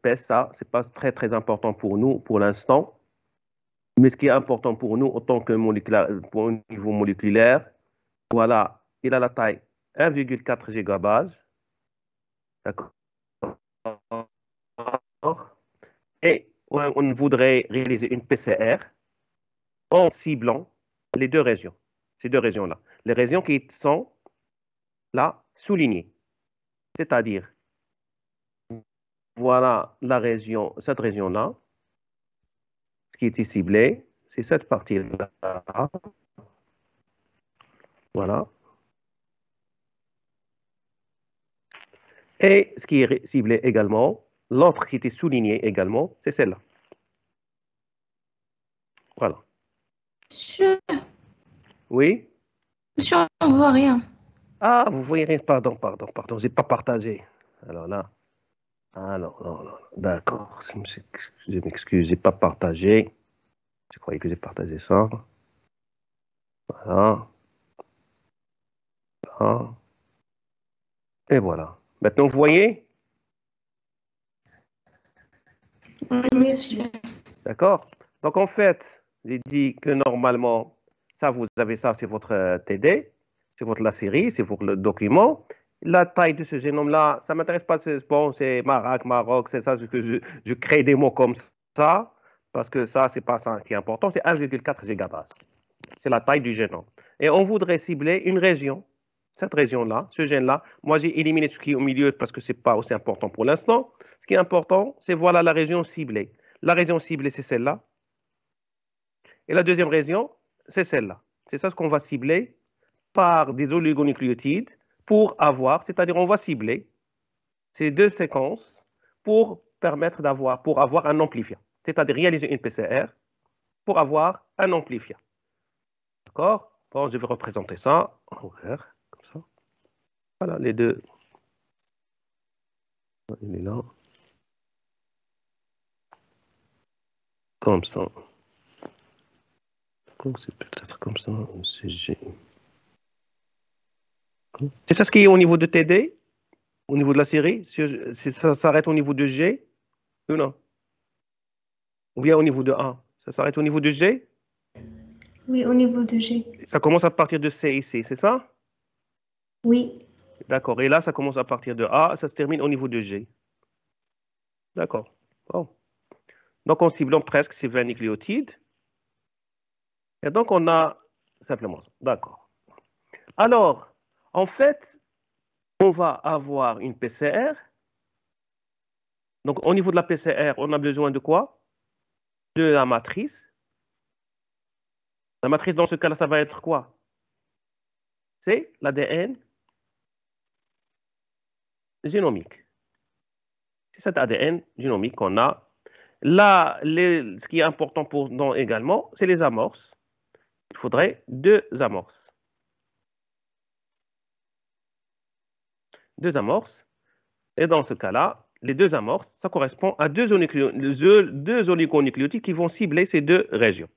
espèce, ça, c'est pas très, très important pour nous pour l'instant. Mais ce qui est important pour nous, autant que pour un niveau moléculaire, voilà, il a la taille 1,4 gigabase. D'accord. Et on voudrait réaliser une PCR en ciblant les deux régions, ces deux régions-là. Les régions qui sont là soulignées. C'est-à-dire, voilà la région, cette région-là, ce qui était ciblé, c'est cette partie-là. Voilà. Et ce qui est ciblé également, l'autre qui était souligné également, c'est celle-là. Voilà. Monsieur, Oui? monsieur, on ne voit rien. Ah, vous voyez rien. Pardon, je n'ai pas partagé. Alors là. Ah non, non, non. D'accord. Je m'excuse, je n'ai pas partagé. Je croyais que j'ai partagé ça. Voilà. Voilà. Et voilà. Maintenant, vous voyez? Oui, monsieur. D'accord? Donc, en fait, j'ai dit que normalement, ça, vous avez ça, c'est votre TD, c'est la série, c'est votre document. La taille de ce génome-là, ça ne m'intéresse pas. Bon, c'est Maroc, c'est ça que je crée des mots comme ça, parce que ça, c'est pas ça qui est important. C'est 1,4 gigabase. C'est la taille du génome. Et on voudrait cibler une région, cette région-là, ce gène-là. Moi, j'ai éliminé ce qui est au milieu parce que ce n'est pas aussi important pour l'instant. Ce qui est important, c'est voilà la région ciblée. La région ciblée, c'est celle-là. Et la deuxième région, c'est celle-là. C'est ça ce qu'on va cibler par des oligonucléotides pour avoir, c'est-à-dire on va cibler ces deux séquences pour permettre pour avoir un amplifiant. C'est-à-dire réaliser une PCR pour avoir un amplifiant. D'accord? Bon, je vais représenter ça en vert, comme ça. Voilà, les deux. Il est là. Comme ça. C'est peut-être comme ça. C'est G. C'est ça ce qui est au niveau de TD? Au niveau de la série? Ça s'arrête au niveau de G? Ou non? Ou bien au niveau de A? Ça s'arrête au niveau de G? Oui, au niveau de G. Ça commence à partir de C ici, c'est ça? Oui. D'accord. Et là, ça commence à partir de A, ça se termine au niveau de G. D'accord. Bon. Donc, en ciblant presque ces 20 nucléotides. Et donc, on a simplement ça. D'accord. Alors, en fait, on va avoir une PCR. Donc, au niveau de la PCR, on a besoin de quoi? De la matrice. La matrice, dans ce cas-là, ça va être quoi? C'est l'ADN génomique. C'est cet ADN génomique qu'on a. Là, ce qui est important pour nous également, c'est les amorces. Il faudrait deux amorces. Deux amorces. Et dans ce cas-là, les deux amorces, ça correspond à deux oligonucléotides qui vont cibler ces deux régions.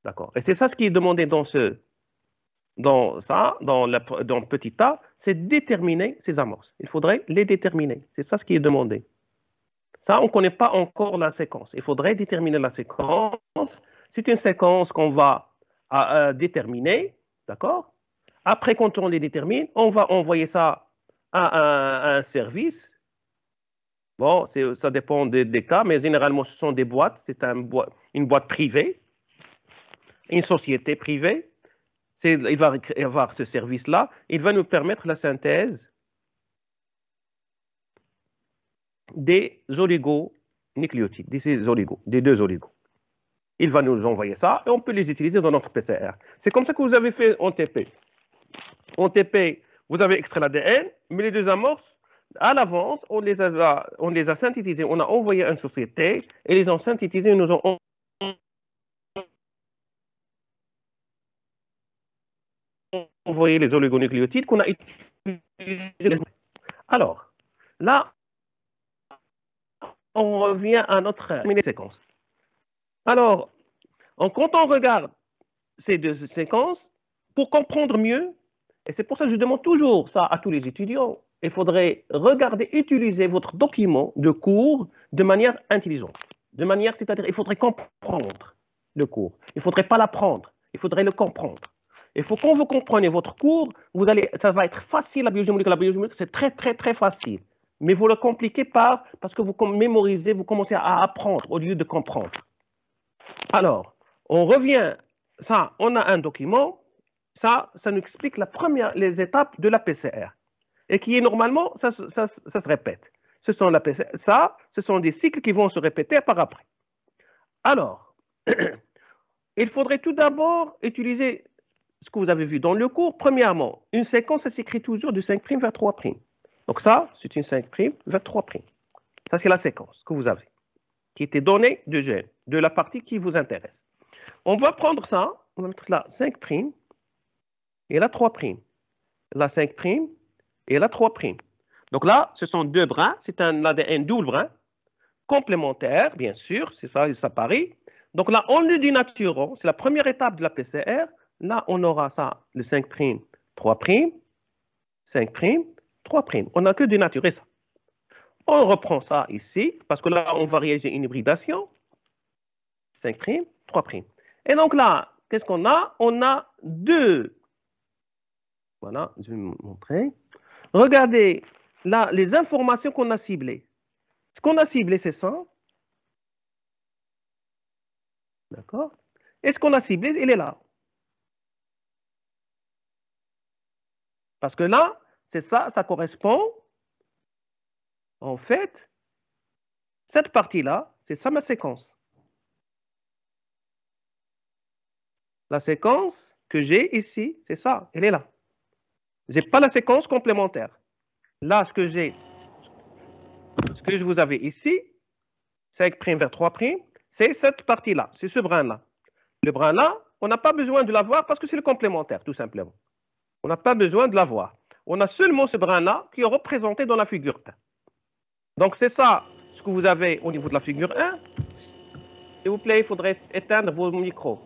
D'accord. Et c'est ça ce qui est demandé dans petit a, c'est déterminer ces amorces. Il faudrait les déterminer. C'est ça ce qui est demandé. Ça, on ne connaît pas encore la séquence. Il faudrait déterminer la séquence. C'est une séquence qu'on va déterminer, d'accord? Après, quand on les détermine, on va envoyer ça à un service. Bon, ça dépend des cas, mais généralement, ce sont des boîtes. C'est une boîte privée, une société privée. Il va avoir ce service-là. Il va nous permettre la synthèse des oligonucléotides, des deux oligos. Il va nous envoyer ça et on peut les utiliser dans notre PCR. C'est comme ça que vous avez fait en TP. En TP, vous avez extrait l'ADN, mais les deux amorces, à l'avance, on les a synthétisés. On a envoyé à une société et les ont synthétisés et nous ont envoyé les oligonucléotides qu'on a utilisés. Alors, là, on revient à notre séquence. Alors, quand on regarde ces deux séquences, pour comprendre mieux, et c'est pour ça que je demande toujours ça à tous les étudiants, il faudrait regarder, utiliser votre document de cours de manière intelligente. De manière, c'est-à-dire, il faudrait comprendre le cours. Il ne faudrait pas l'apprendre, il faudrait le comprendre. Il faut quand vous comprenez votre cours, ça va être facile la biogéométrie. La biogéométrie, c'est très, très, très facile. Mais vous le compliquez parce que vous mémorisez, vous commencez à apprendre au lieu de comprendre. Alors, on revient, ça, on a un document, ça nous explique les étapes de la PCR. Et qui est normalement, ça se répète. Ce sont des cycles qui vont se répéter par après. Alors, il faudrait tout d'abord utiliser ce que vous avez vu dans le cours. Premièrement, une séquence, ça s'écrit toujours de 5' vers 3'. Donc ça, c'est une 5' vers 3'. Ça, c'est la séquence que vous avez, qui était donnée de gènes, de la partie qui vous intéresse. On va prendre ça, on va mettre là 5' et la 3'. La 5' et la 3'. Donc là, ce sont deux brins, c'est un ADN double brin, complémentaire, bien sûr, c'est ça, ça paraît. Donc là, en le dénaturant, c'est la première étape de la PCR. Là, on aura ça, le 5', 3', 5', 3'. On n'a que dénaturé ça. On reprend ça ici, parce que là, on va réaliser une hybridation. 5', 3'. Et donc là, qu'est-ce qu'on a? On a deux. Voilà, je vais vous montrer. Regardez, là, les informations qu'on a ciblées. Ce qu'on a ciblé, c'est ça. D'accord? Et ce qu'on a ciblé, il est là. Parce que là, c'est ça, ça correspond. En fait, cette partie-là, c'est ça ma séquence. La séquence que j'ai ici, c'est ça, elle est là. Je n'ai pas la séquence complémentaire. Là, ce que vous avez ici, 5' vers 3', c'est cette partie-là, c'est ce brin-là. Le brin-là, on n'a pas besoin de l'avoir parce que c'est le complémentaire, tout simplement. On n'a pas besoin de l'avoir. On a seulement ce brin-là qui est représenté dans la figure 1. Donc, c'est ça ce que vous avez au niveau de la figure 1. S'il vous plaît, il faudrait éteindre vos micros.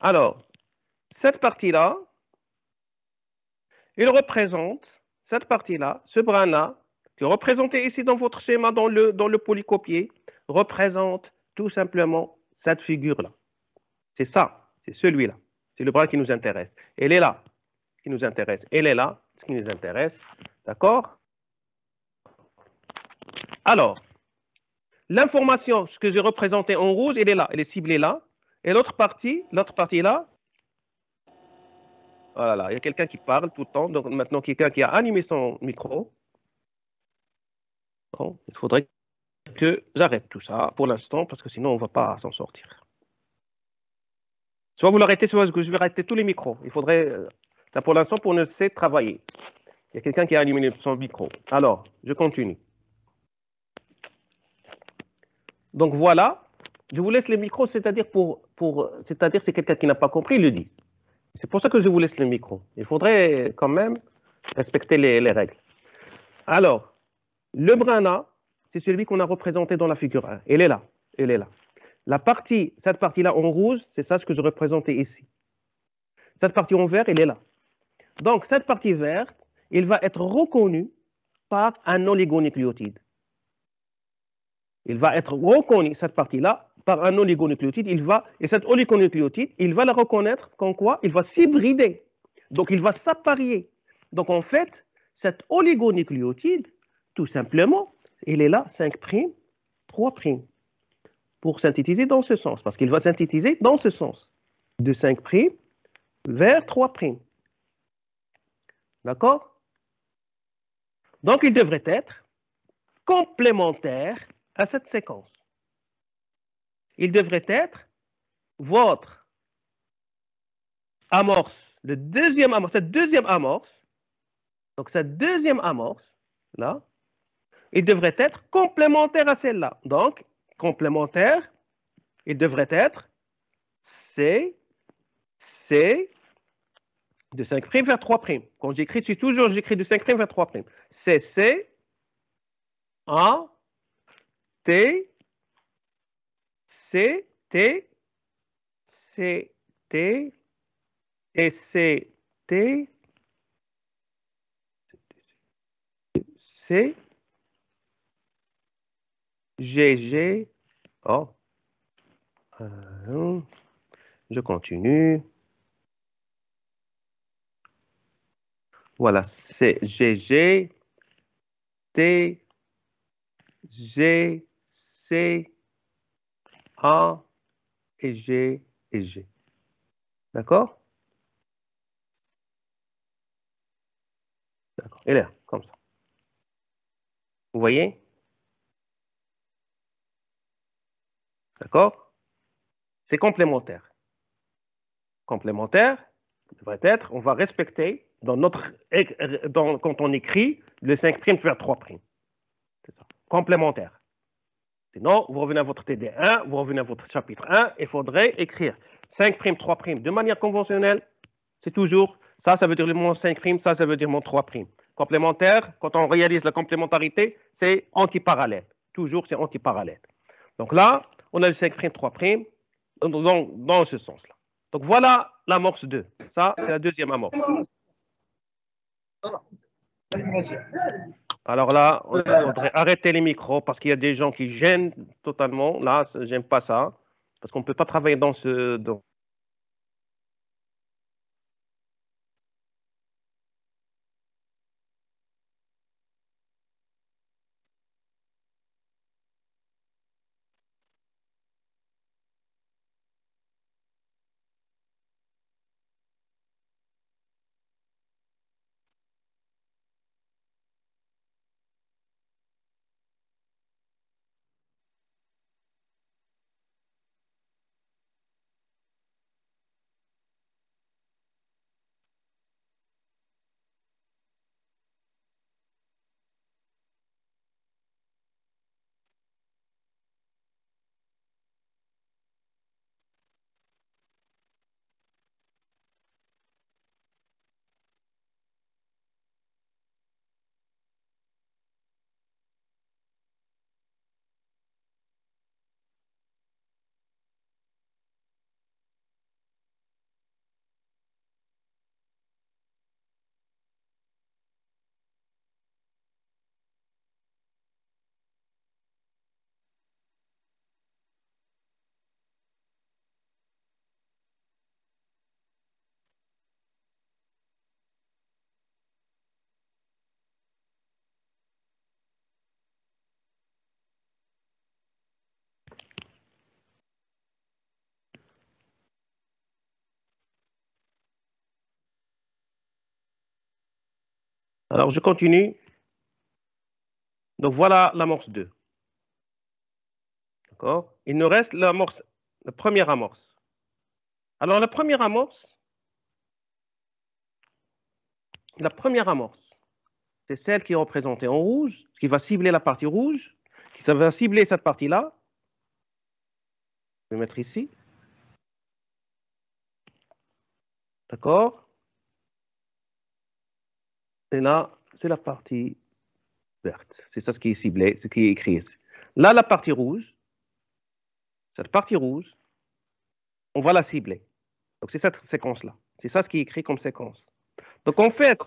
Alors, cette partie-là, il représente cette partie-là, ce brin-là, qui est représenté ici dans votre schéma, dans le polycopier, représente tout simplement cette figure-là. C'est ça, c'est celui-là. C'est le brin qui nous intéresse. Elle est là, qui nous intéresse. Elle est là, ce qui nous intéresse. D'accord? Alors, l'information, ce que j'ai représenté en rouge, elle est là, elle est ciblée là. Et l'autre partie là, voilà, là, il y a quelqu'un qui parle tout le temps. Donc maintenant, quelqu'un qui a animé son micro. Bon, il faudrait que j'arrête tout ça pour l'instant, parce que sinon, on ne va pas s'en sortir. Soit vous l'arrêtez, soit je vais arrêter tous les micros. Il faudrait, ça pour l'instant, pour ne pas travailler. Il y a quelqu'un qui a animé son micro. Alors, je continue. Donc voilà, je vous laisse les micros, c'est-à-dire c'est-à-dire c'est quelqu'un qui n'a pas compris, il le dit. C'est pour ça que je vous laisse le micro. Il faudrait quand même respecter les règles. Alors, le brin là, c'est celui qu'on a représenté dans la figure 1. Elle est là, elle est là. Cette partie-là en rouge, c'est ça ce que je représentais ici. Cette partie en vert, elle est là. Donc, cette partie verte, il va être reconnu par un oligonucléotide. Il va être reconnu, cette partie-là, par un oligonucléotide. Et cet oligonucléotide, il va la reconnaître comme quoi? Il va s'hybrider. Donc, il va s'apparier. Donc, en fait, cet oligonucléotide, tout simplement, il est là, 5', 3', pour synthétiser dans ce sens. Parce qu'il va synthétiser dans ce sens, de 5' vers 3'. D'accord? Donc, il devrait être complémentaire à cette séquence. Il devrait être votre amorce, cette deuxième amorce, donc cette deuxième amorce, là, il devrait être complémentaire à celle-là. Donc, complémentaire, il devrait être C de 5' vers 3'. Quand j'écris, j'écris de 5' vers 3'. C'est C, A, T, C, T, C, T, et C, T, C, G, G. Oh, je continue. Voilà, C, G, G, T, G, C, A et G et G. D'accord? D'accord. Et là, comme ça. Vous voyez? D'accord? C'est complémentaire. Complémentaire, devrait être, on va respecter quand on écrit le 5' vers 3'. C'est ça. Complémentaire. Sinon, vous revenez à votre TD1, vous revenez à votre chapitre 1, il faudrait écrire 5', 3' de manière conventionnelle. C'est toujours, ça veut dire mon 5', ça veut dire mon 3'. Complémentaire, quand on réalise la complémentarité, c'est antiparallèle. Toujours, c'est antiparallèle. Donc là, on a le 5', 3', dans ce sens-là. Donc voilà l'amorce 2. Ça, c'est la deuxième amorce. Alors là, il faudrait arrêter les micros parce qu'il y a des gens qui gênent totalement. Là, j'aime pas ça. Parce qu'on ne peut pas travailler dans ce. Alors, je continue. Donc voilà l'amorce 2. D'accord? Il nous reste l'amorce, la première amorce. Alors, la première amorce, c'est celle qui est représentée en rouge, ce qui va cibler la partie rouge, ça va cibler cette partie-là. Je vais mettre ici. D'accord? Et là, c'est la partie verte. C'est ça ce qui est ciblé, ce qui est écrit ici. Là, la partie rouge, cette partie rouge, on va la cibler. Donc, c'est cette séquence-là. C'est ça ce qui est écrit comme séquence. Donc, en fait,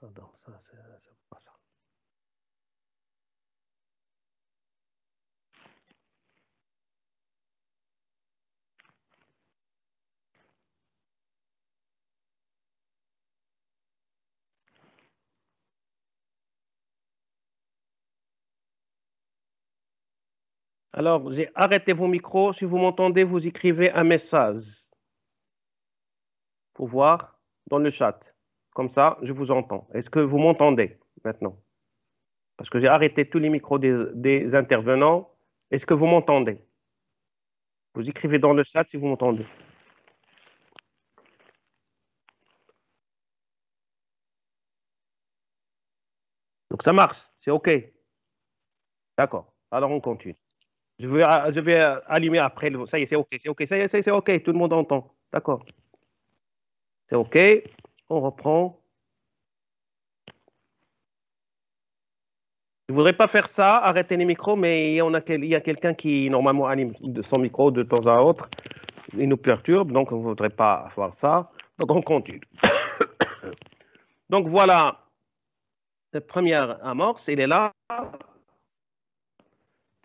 pardon, ça, c'est pas ça. Alors, j'ai arrêté vos micros. Si vous m'entendez, vous écrivez un message pour voir dans le chat. Comme ça, je vous entends. Est-ce que vous m'entendez maintenant? Parce que j'ai arrêté tous les micros des intervenants. Est-ce que vous m'entendez? Vous écrivez dans le chat si vous m'entendez. Donc, ça marche. C'est OK. D'accord. Alors, on continue. Je vais allumer après. Ça y est, c'est OK. C'est OK. Ça y est, c'est OK. Tout le monde entend. D'accord. C'est OK. On reprend. Je ne voudrais pas faire ça, arrêter les micros, mais il y a quelqu'un qui normalement anime son micro de temps à autre. Il nous perturbe, donc on ne voudrait pas faire ça. Donc on continue. Donc voilà, la première amorce, elle est là.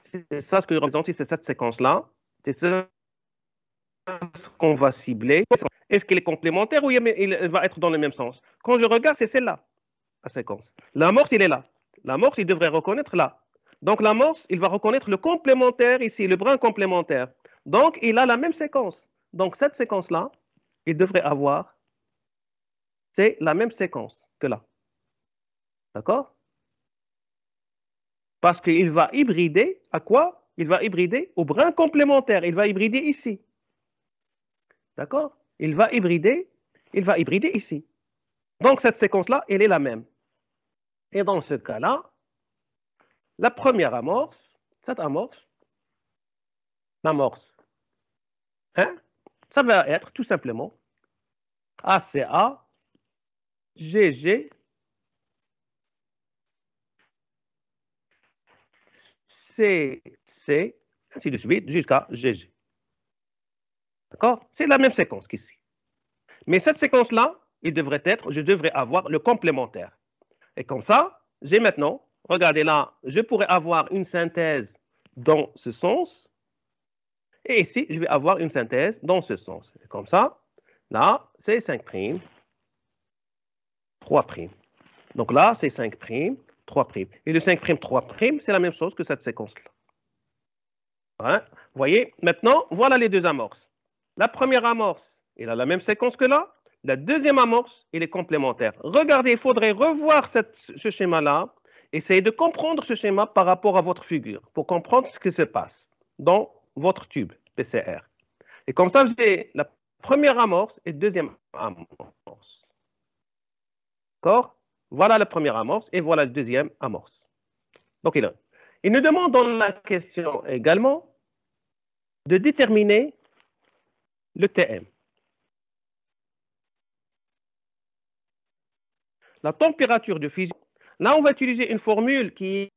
C'est ça ce que je représente, c'est cette séquence-là. C'est ça ce qu'on va cibler. Est-ce qu'elle est complémentaire ou il va être dans le même sens? Quand je regarde, c'est celle-là, la séquence. L'amorce, il est là. L'amorce, il devrait reconnaître là. Donc l'amorce, il va reconnaître le complémentaire ici, le brin complémentaire. Donc il a la même séquence. Donc cette séquence-là, il devrait avoir, c'est la même séquence que là. D'accord? Parce qu'il va hybrider à quoi? Il va hybrider au brin complémentaire. Il va hybrider ici. D'accord? Il va hybrider ici. Donc cette séquence-là, elle est la même. Et dans ce cas-là, la première amorce, cette amorce, l'amorce 1, ça va être tout simplement ACA, GG, CC, ainsi de suite, jusqu'à GG. D'accord? C'est la même séquence qu'ici. Mais cette séquence-là, je devrais avoir le complémentaire. Et comme ça, j'ai maintenant, regardez là, je pourrais avoir une synthèse dans ce sens. Et ici, je vais avoir une synthèse dans ce sens. Et comme ça, là, c'est 5', 3'. Donc là, c'est 5', 3'. Et le 5', 3', c'est la même chose que cette séquence-là. Hein? Vous voyez? Maintenant, voilà les deux amorces. La première amorce, elle a la même séquence que là. La deuxième amorce, elle est complémentaire. Regardez, il faudrait revoir ce schéma-là. Essayez de comprendre ce schéma par rapport à votre figure pour comprendre ce qui se passe dans votre tube PCR. Et comme ça, j'ai la première amorce et deuxième amorce. D'accord? Voilà la première amorce et voilà la deuxième amorce. Donc, il nous demande dans la question également de déterminer le TM. La température de fusion. Là, on va utiliser une formule qui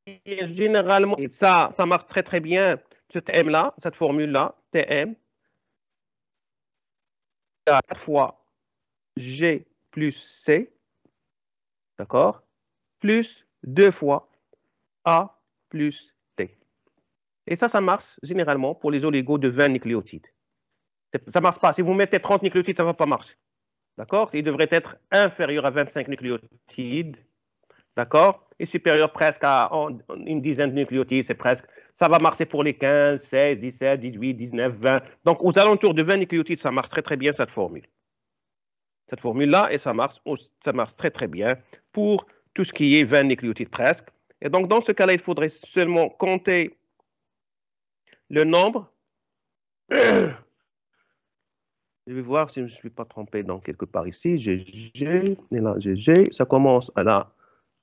est généralement, et ça marche très très bien, ce TM-là, cette formule-là, TM, à la fois G plus C, d'accord, plus 2 fois A plus T. Et ça marche généralement pour les oligos de 20 nucléotides. Ça ne marche pas. Si vous mettez 30 nucléotides, ça ne va pas marcher. D'accord? Il devrait être inférieur à 25 nucléotides. D'accord? Et supérieur presque à une dizaine de nucléotides, c'est presque. Ça va marcher pour les 15, 16, 17, 18, 19, 20. Donc, aux alentours de 20 nucléotides, ça marche très, très bien, cette formule. Cette formule-là, et ça marche très, très bien pour tout ce qui est 20 nucléotides presque. Et donc, dans ce cas-là, il faudrait seulement compter le nombre. Je vais voir si je ne me suis pas trompé dans quelque part ici. GG, et là, GG, ça commence là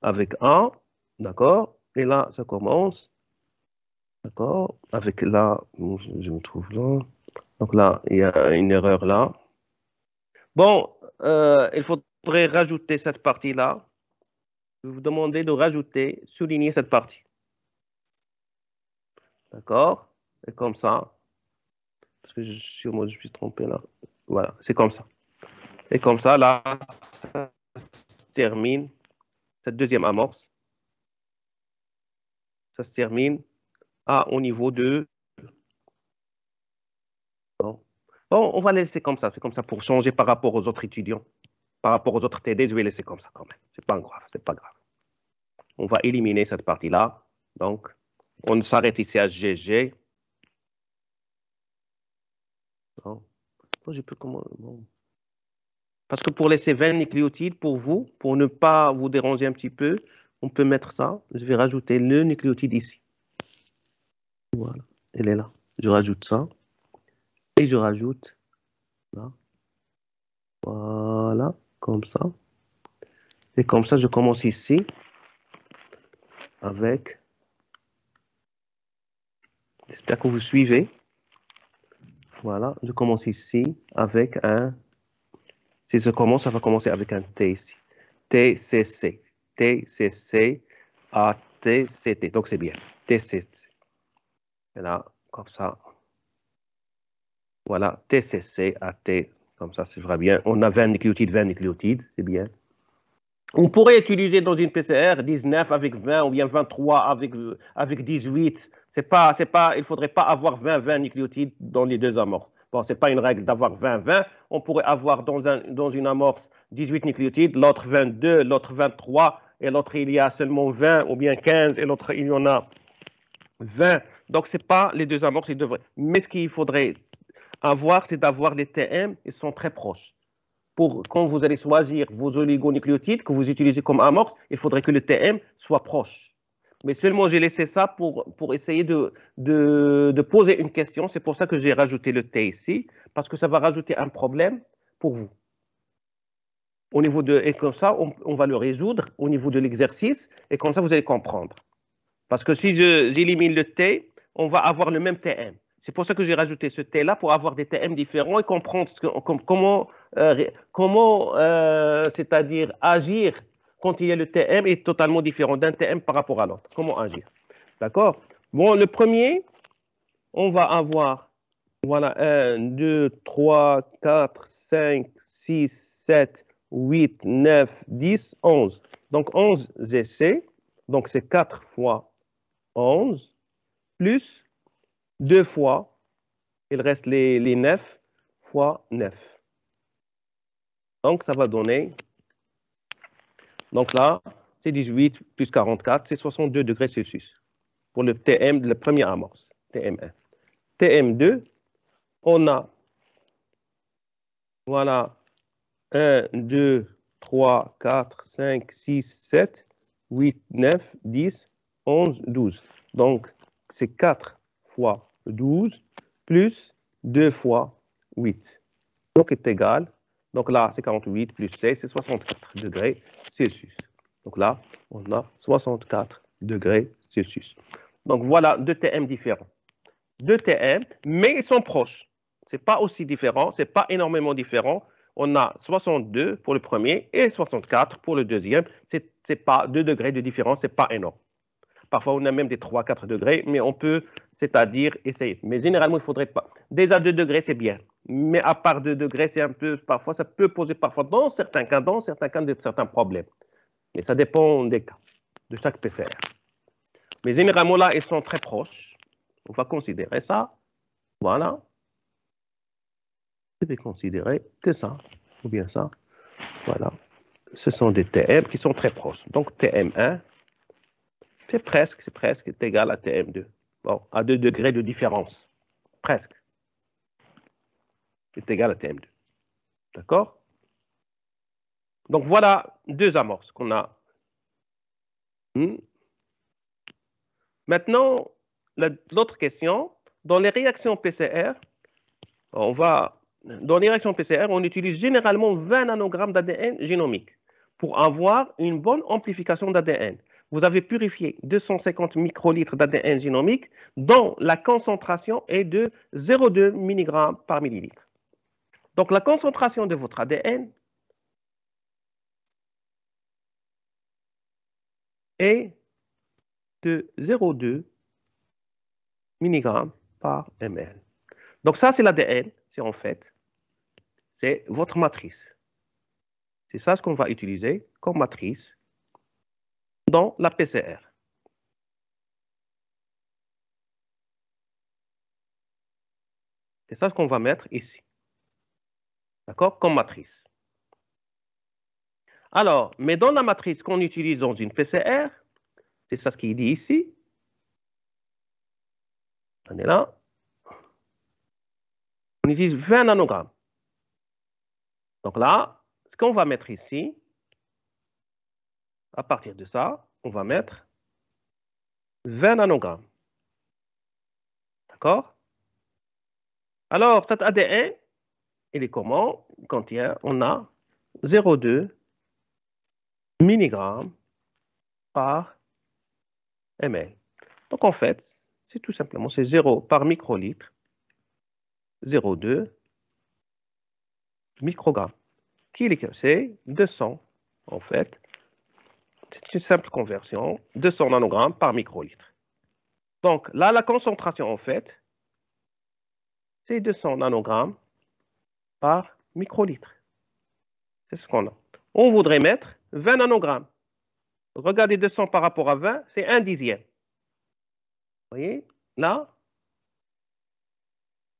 avec 1, d'accord? Et là, ça commence, d'accord? Avec là, je me trouve là. Donc là, il y a une erreur là. Bon, il faudrait rajouter cette partie-là. Je vais vous demander de rajouter, souligner cette partie. D'accord? Et comme ça. Parce que je suis trompé là. Voilà, c'est comme ça. Et comme ça, là, ça se termine, cette deuxième amorce, ça se termine au niveau de... Bon, on va laisser comme ça, c'est comme ça pour changer par rapport aux autres étudiants. Par rapport aux autres TD, je vais laisser comme ça quand même. C'est pas grave, c'est pas grave. On va éliminer cette partie-là. Donc, on s'arrête ici à GG. Bon. Je peux comment... Bon. Parce que pour laisser 20 nucléotides, pour vous, pour ne pas vous déranger un petit peu, on peut mettre ça. Je vais rajouter le nucléotide ici. Voilà, elle est là. Je rajoute ça. Et je rajoute là. Voilà, comme ça. Et comme ça, je commence ici avec... J'espère que vous suivez. Voilà, je commence ici avec un... Si je commence, ça va commencer avec un T ici. TCC. TCC. ATCT. Donc, c'est bien. TCT. Et là, comme ça. Voilà, TCC, AT. Comme ça, c'est vrai bien. On a 20 nucléotides, c'est bien. On pourrait utiliser dans une PCR 19 avec 20 ou bien 23 avec 18. Il ne faudrait pas avoir 20 nucléotides dans les deux amorces. Bon, ce n'est pas une règle d'avoir 20. On pourrait avoir dans une amorce 18 nucléotides, l'autre 22, l'autre 23, et l'autre il y a seulement 20 ou bien 15, et l'autre il y en a 20. Donc, ce n'est pas les deux amorces, ils devraient. Mais ce qu'il faudrait avoir, c'est d'avoir les TM, ils sont très proches. Quand vous allez choisir vos oligonucléotides que vous utilisez comme amorce, il faudrait que le TM soit proche. Mais seulement j'ai laissé ça pour essayer de poser une question. C'est pour ça que j'ai rajouté le T ici, parce que ça va rajouter un problème pour vous. Et comme ça, on va le résoudre au niveau de l'exercice, et comme ça, vous allez comprendre. Parce que si j'élimine le T, on va avoir le même TM. C'est pour ça que j'ai rajouté ce T-là, pour avoir des TM différents et comprendre comment c'est-à-dire agir quand il y a le TM est totalement différent d'un TM par rapport à l'autre. Comment agir. D'accord? Bon, le premier, on va avoir, voilà, 1, 2, 3, 4, 5, 6, 7, 8, 9, 10, 11. Donc, 11 essais. Donc, c'est 4 fois 11, plus 2 fois, il reste les 9 fois 9. Donc, ça va donner, donc là, c'est 18 plus 44, c'est 62 degrés Celsius pour le TM de la première amorce, TM1. TM2, on a, voilà, 1, 2, 3, 4, 5, 6, 7, 8, 9, 10, 11, 12. Donc, c'est 4 fois 12 plus 2 fois 8. Donc, est égal. Donc là, c'est 48 plus 16, c'est 64 degrés Celsius. Donc là, on a 64 degrés Celsius. Donc voilà, deux TM différents. Deux TM, mais ils sont proches. Ce n'est pas aussi différent, ce n'est pas énormément différent. On a 62 pour le premier et 64 pour le deuxième. Ce n'est pas 2 degrés de différence, ce n'est pas énorme. Parfois, on a même des 3-4 degrés, mais on peut, c'est-à-dire, essayer. Mais généralement, il ne faudrait pas. Déjà 2 degrés, c'est bien. Mais à part 2 degrés, c'est un peu, parfois, ça peut poser parfois, dans certains cas, certains problèmes. Mais ça dépend des cas, de chaque PCR. Mais généralement, là, ils sont très proches. On va considérer ça. Voilà. Je vais considérer que ça, ou bien ça. Voilà. Ce sont des TM qui sont très proches. Donc, TM1, c'est presque égal à TM2. Bon, à 2 degrés de différence. Presque. C'est égal à TM2. D'accord? Donc, voilà deux amorces qu'on a. Maintenant, l'autre question. Dans les réactions PCR, dans les réactions PCR, on utilise généralement 20 nanogrammes d'ADN génomique pour avoir une bonne amplification d'ADN. Vous avez purifié 250 microlitres d'ADN génomique dont la concentration est de 0,2 mg par millilitre. Donc, la concentration de votre ADN est de 0,2 mg par ml. Donc, ça, c'est l'ADN. C'est en fait, c'est votre matrice. C'est ça ce qu'on va utiliser comme matrice dans la PCR. C'est ça ce qu'on va mettre ici. D'accord? Comme matrice. Alors, mais dans la matrice qu'on utilise dans une PCR, c'est ça ce qu'il dit ici. On est là. On utilise 20 nanogrammes. Donc là, ce qu'on va mettre ici, à partir de ça, on va mettre 20 nanogrammes. D'accord? Alors, cet ADN, il est comment? On a 0,2 mg par ml. Donc, en fait, c'est tout simplement, c'est 0 par microlitre, 0,2 microgrammes. C'est 200, en fait. C'est une simple conversion, 200 nanogrammes par microlitre. Donc là, la concentration, en fait, c'est 200 nanogrammes par microlitre. C'est ce qu'on a. On voudrait mettre 20 nanogrammes. Regardez 200 par rapport à 20, c'est 1/10. Vous voyez, là,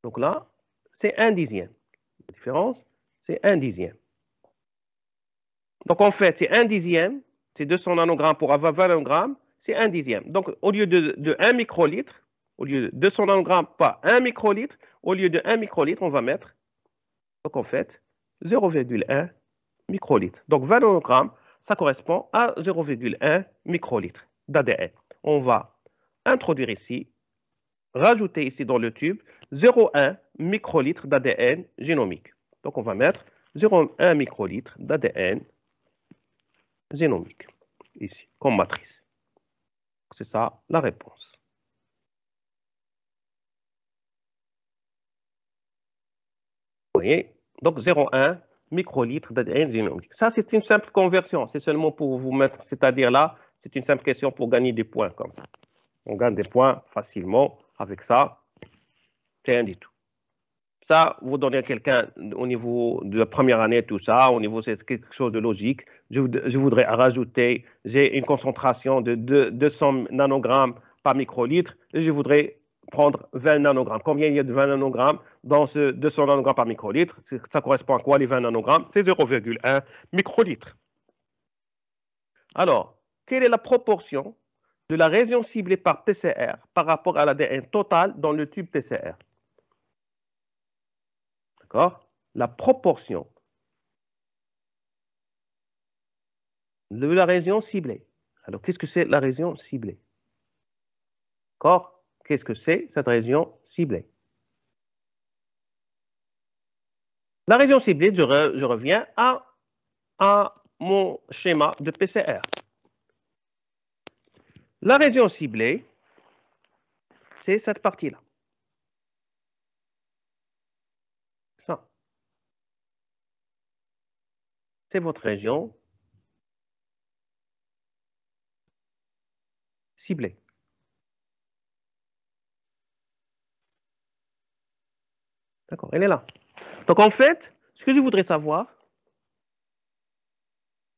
donc là, c'est 1/10. La différence, c'est 1/10. Donc en fait, c'est 1/10, c'est 200 nanogrammes pour avoir 20 nanogrammes, c'est 1/10. Donc au lieu de 1 microlitre, au lieu de 200 nanogrammes par 1 microlitre, au lieu de 1 microlitre, on va mettre, donc en fait, 0,1 microlitre. Donc 20 nanogrammes, ça correspond à 0,1 microlitre d'ADN. On va introduire ici, rajouter ici dans le tube 0,1 microlitre d'ADN génomique. Donc on va mettre 0,1 microlitre d'ADN génomique, ici, comme matrice. C'est ça la réponse. Vous voyez, donc 0,1 microlitre d'ADN génomique. Ça, c'est une simple conversion. C'est seulement pour vous mettre, c'est-à-dire là, c'est une simple question pour gagner des points comme ça. On gagne des points facilement avec ça. C'est rien du tout. Ça, vous donnez à quelqu'un au niveau de la première année, tout ça, au niveau, c'est quelque chose de logique. Je voudrais rajouter, j'ai une concentration de 200 nanogrammes par microlitre, et je voudrais prendre 20 nanogrammes. Combien il y a de 20 nanogrammes dans ce 200 nanogrammes par microlitre? Ça correspond à quoi, les 20 nanogrammes? C'est 0,1 microlitre. Alors, quelle est la proportion de la région ciblée par PCR par rapport à l'ADN total dans le tube PCR? D'accord? La proportion de la région ciblée. Alors, qu'est-ce que c'est la région ciblée? D'accord? Qu'est-ce que c'est cette région ciblée? La région ciblée, je reviens à mon schéma de PCR. La région ciblée, c'est cette partie-là. Ça. C'est votre région ciblée. D'accord, elle est là. Donc en fait, ce que je voudrais savoir,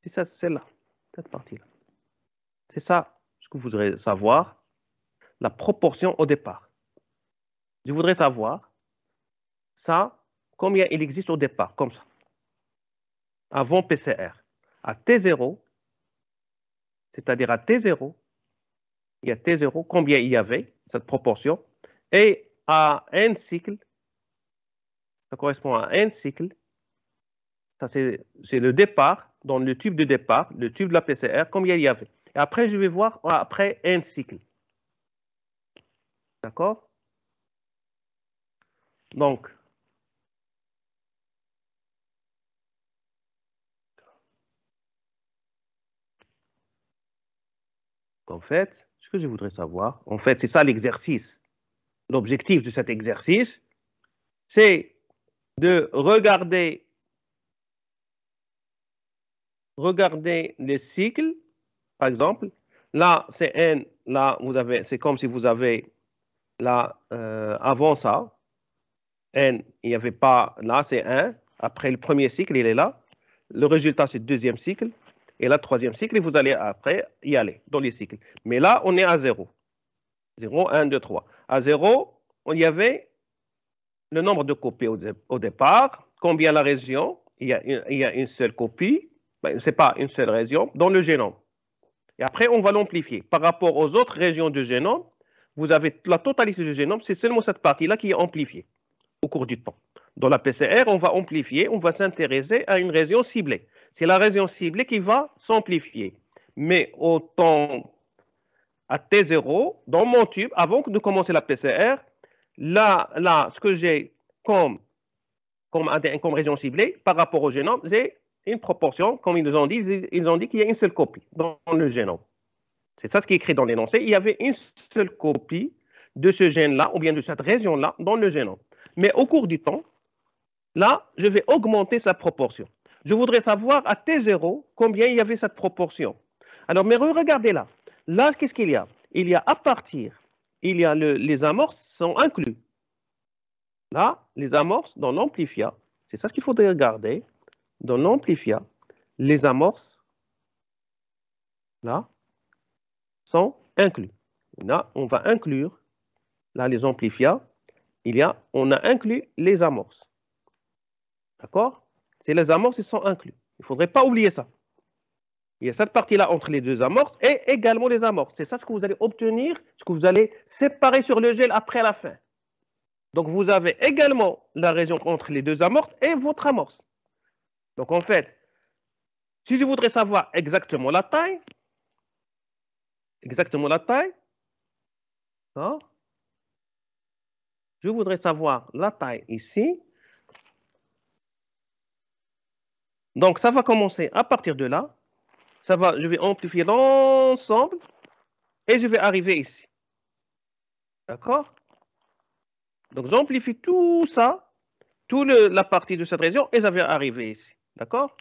c'est celle-là, cette partie-là. C'est ça ce que vous voudrez savoir, la proportion au départ. Je voudrais savoir ça, combien il existe au départ, comme ça, avant PCR. À T0, c'est-à-dire à T0, il y a T0, combien il y avait, cette proportion, et à N cycle, ça correspond à N cycle, ça c'est le départ, dans le tube de départ, le tube de la PCR, combien il y avait. Et après, je vais voir après N cycle. D'accord? Donc, en fait, ce que je voudrais savoir, en fait, c'est ça l'exercice. L'objectif de cet exercice, c'est de regarder les cycles. Par exemple, là, c'est N, là, c'est comme si vous avez, là, avant ça, N, il n'y avait pas, là, c'est 1. Après le premier cycle, il est là. Le résultat, c'est le deuxième cycle. Et là, troisième cycle, et vous allez après y aller dans les cycles. Mais là, on est à 0. 0, 1, 2, 3. À 0, il y avait le nombre de copies au départ, combien la région, il y a une seule copie, ce n'est pas une seule région, dans le génome. Et après, on va l'amplifier. Par rapport aux autres régions du génome, vous avez la totalité du génome, c'est seulement cette partie-là qui est amplifiée au cours du temps. Dans la PCR, on va amplifier, on va s'intéresser à une région ciblée. C'est la région ciblée qui va s'amplifier. Mais au temps à T0, dans mon tube, avant de commencer la PCR, là ce que j'ai comme région ciblée par rapport au génome, j'ai une proportion, comme ils ont dit qu'il y a une seule copie dans le génome. C'est ça ce qui est écrit dans l'énoncé. Il y avait une seule copie de ce gène-là, ou bien de cette région-là, dans le génome. Mais au cours du temps, là, je vais augmenter sa proportion. Je voudrais savoir à T0 combien il y avait cette proportion. Alors, mais regardez là. Là, qu'est-ce qu'il y a? Il y a à partir, il y a les amorces sont inclus. Là, les amorces dans l'amplifia, c'est ça ce qu'il faudrait regarder. Dans l'amplifia, les amorces, là, sont inclus. Là, on va inclure, là, les amplifia, on a inclus les amorces. D'accord? C'est les amorces, ils sont inclus. Il ne faudrait pas oublier ça. Il y a cette partie-là entre les deux amorces et également les amorces. C'est ça ce que vous allez obtenir, ce que vous allez séparer sur le gel après la fin. Donc, vous avez également la région entre les deux amorces et votre amorce. Donc, en fait, si je voudrais savoir exactement la taille, hein, je voudrais savoir la taille ici. Donc, ça va commencer à partir de là. Je vais amplifier l'ensemble et je vais arriver ici. D'accord? Donc, j'amplifie tout ça, toute la partie de cette région et ça va arriver ici. D'accord?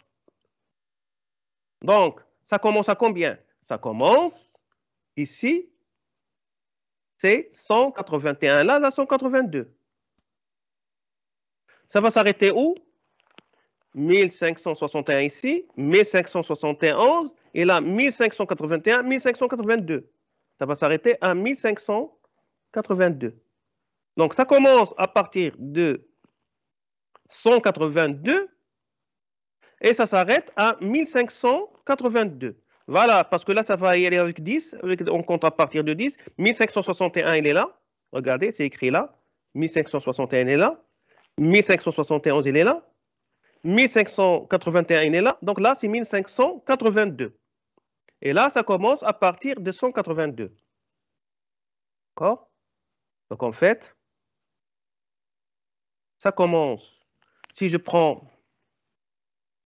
Donc, ça commence à combien? Ça commence ici, c'est 181. Là, 182. Ça va s'arrêter où? 1561 ici, 1571, et là, 1581, 1582. Ça va s'arrêter à 1582. Donc, ça commence à partir de 182 et ça s'arrête à 1582. Voilà, parce que là, ça va y aller avec 10. On compte à partir de 10. 1561, il est là. Regardez, c'est écrit là. 1561, il est là. 1571, il est là. 1581, il est là. Donc là, c'est 1582. Et là, ça commence à partir de 182. D'accord? Donc en fait, ça commence. Si je prends